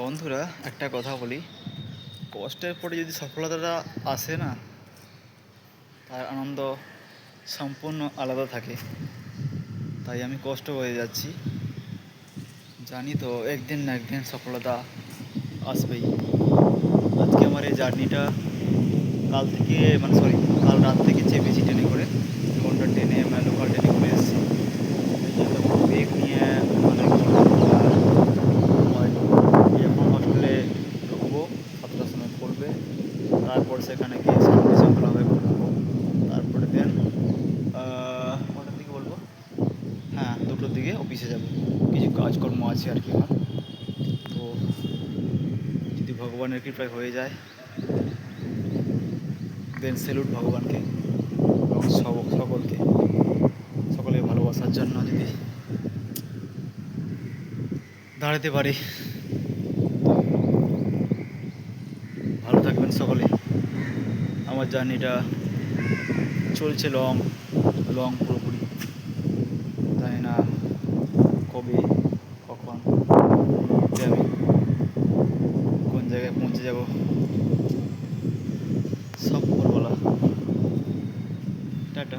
বন্ধুরা, একটা কথা বলি, কষ্টের পরে যদি সফলতাটা আসে না, তার আনন্দ সম্পূর্ণ আলাদা থাকে। তাই আমি কষ্ট হয়ে যাচ্ছি, জানি তো একদিন না একদিন সফলতা আসবেই। আজকে আমার এই জার্নিটা কাল থেকে কাল রাত থেকে চেপেছি ট্রেনে করে, ঘন্টা ট্রেনে লোকাল ট্রেনে করে এসেছি। এই জন্য বেগ নিয়ে মানে এখন হস্টেলে ঢুকবো, 7টার সময় পড়বে, তারপর সেখানে গিয়ে শান্তি শৃঙ্খলাভাবে ঘুমাবো। তারপরে দেন কটার দিকে বলবো, হ্যাঁ 2টোর দিকে অফিসে যাব। কিছু কাজকর্ম আছে আর কি আমার। তো যদি ভগবানের কৃপায় হয়ে যায়, দেন স্যালুট ভগবানকে এবং সকলকে, সকলের ভালোবাসার জন্য যদি দাঁড়াতে পারি। ভালো থাকবেন সকলে। আমার জার্নিটা চলছে লং লং পুরোপুরি, জানি না কবে কখন আমি কোন জায়গায় পৌঁছে যাব, সব উপরওয়ালা। টাটা।